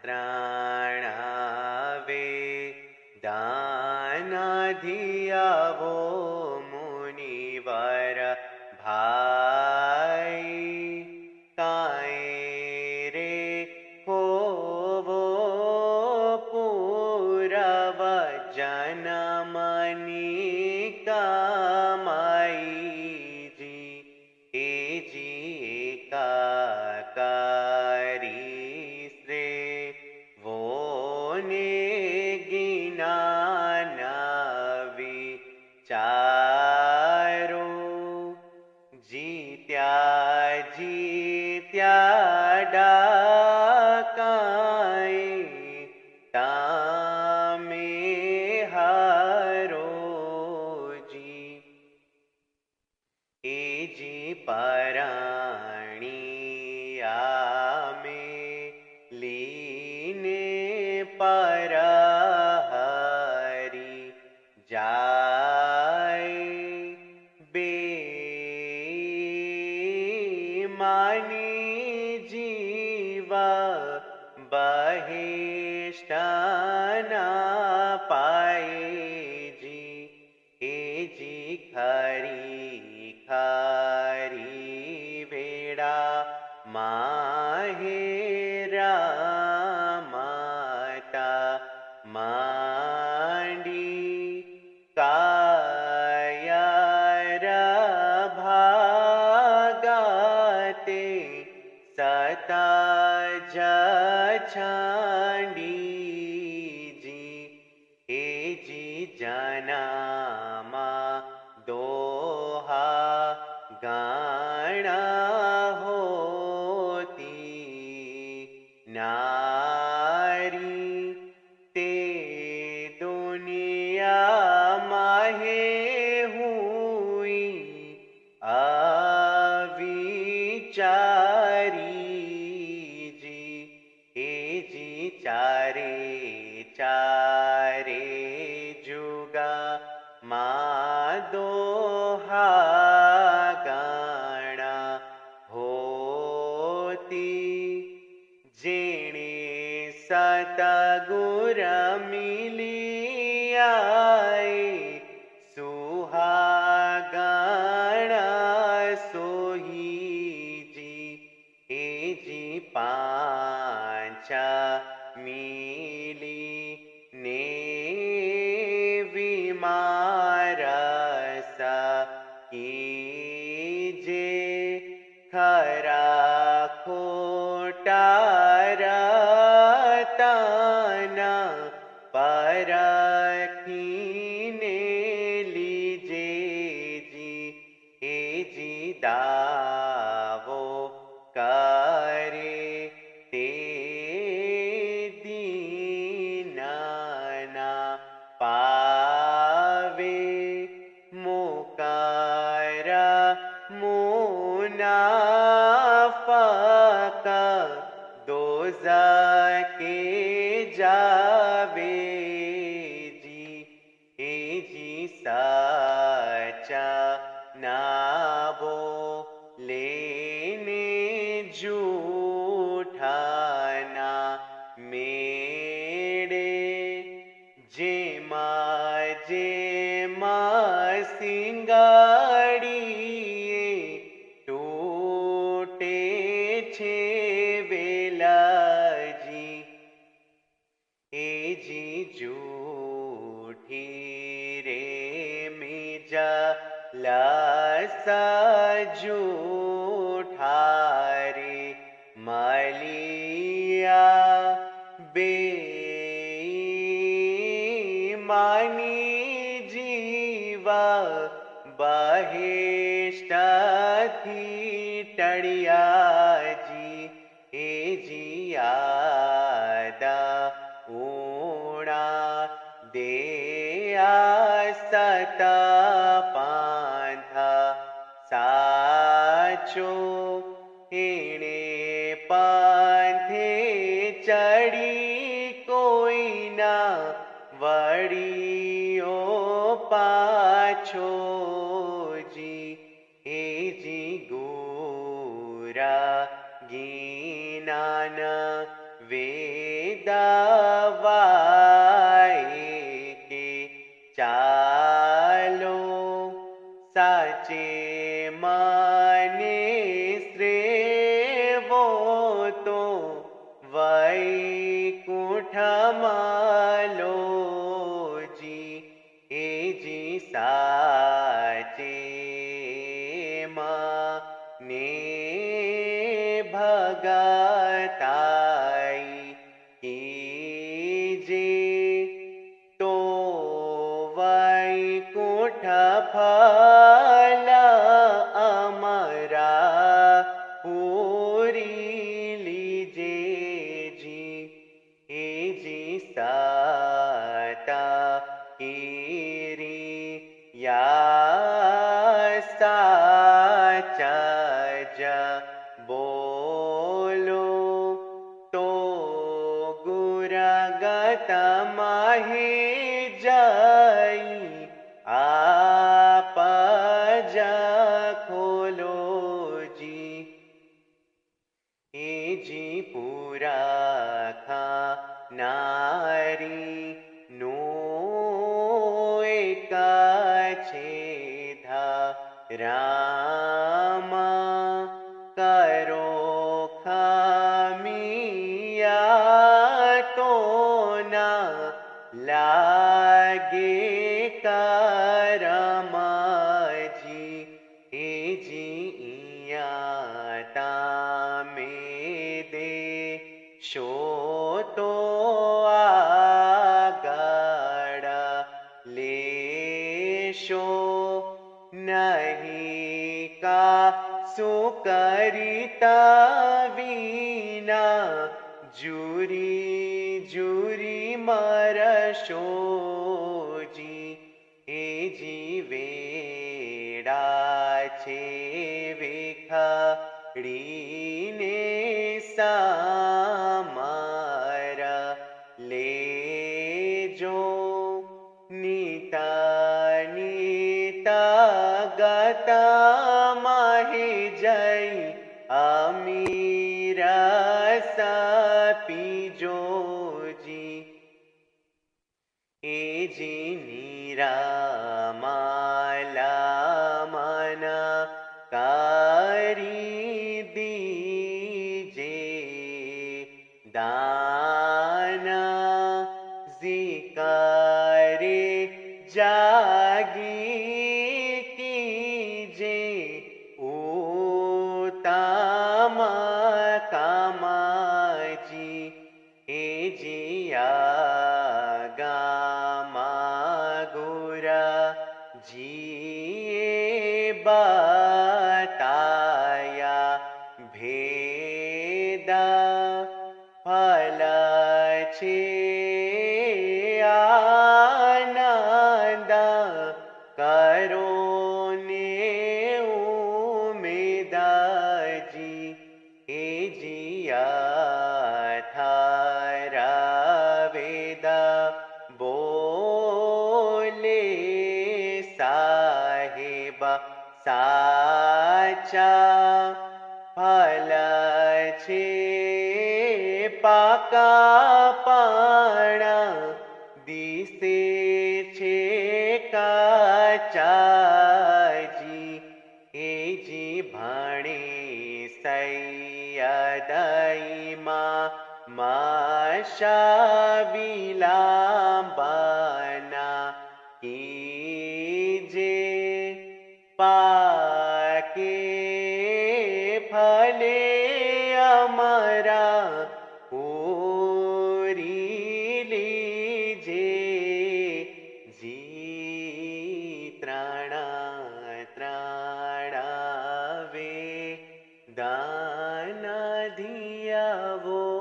ત્રણાવે દાનાધિયાવો મુનિવર ભાઈ કાંઈ રે હોવો પૂરવ જનમની કમાઈજી એજી એકાકારી શ્રે વોને જ્ઞાનવી ચારો જીત્યા ડાકાઈ તામે હારોજી એજી પરાણીયામે લીને પરહરી જાય બે માની જીવા બહિષ્ઠના પાયજી એજી ખરી ખરી વેડા માહેરા માતા માંડી કાયર ભાગાતે સતા જ છાંડીજી એજી જનામાં દોહા ગાણા હોતી નારી તે દુનિયામાં હે હુઈ અવિચારીજી એજી ચારે ચારે જુગા દોહા ગાણા હોતી જેણે સતગુર મિલિયાએ સુહાગાણા સોહીજી એજી પાંચા મિલી ને વિમારસા કીજે ખરા ખોટા રતના પરખીને લીજેજી એજી દાવો કરે તે દીનાના પાવે મોકારા મુનાફક દોઝકે જાવેજી એજી સાચા નાવો લેને જૂઠાના મેળે જેમાં સિંગાડીએ તૂટે છે વેલાજી એજી જૂઠી રે મીજા લાસા જૂઠારે મલિયા બે માની જીવા બહિષ્ઠથી ટળિયાજી એજી આદા ઉણા દેયા સતા પાંધા સાચો એણે પાંધે ચડી કોઈના વડીઓ પાછોજી એજી ગોરા જ્ઞાન વેદવાય કે ચાલો સાચે મને શ્રેવો તો વૈકુંઠમાં લોજી એ જી સાચે ને ભગતાઈ કીજે તો વૈકુંઠ ફલ અમરા પૂરી લીજે જી એ જી સતા કીરી યા સાચ જ બોલો તો ગુરગત માહે જઈ આપ જ ખોલો જી એ જી પૂરા ખાનારી નો એક છે ધરામા કરો ખામિયા તો ના લાગે કરમાજી એ જીયા તમે દેશો તો આગળ લેશો નહીં કા સુકરિતા વિના જુરી જુરી મરશો જી એ જીવેડા છે વેખાડીને સામાર લેજો નીતા નીતા ગતા માહે જઈ અમીરસ પીજો જી એ જી નિરામાલા મન કરી દીજે દાના ઝિકરે જાગી કીજે ઉત્તમ કામાજી એ જીયા ગામા ગુરા જીએ બતાયા ભેદા ફલ છે આનંદ કરો ને ઉમેદાજી એ જીયા થારા વેદા બોલે સાહેબ સાચા ફલ છે પાકા પાણા દિશે છે કાચાજી એ જી ભણે સૈયદઈમાં માશા વિલાંબના કીજે પાકે ફલે અમરા પૂરી લીજે જી ત્રણા ત્રણાવે દાન ધિયાવો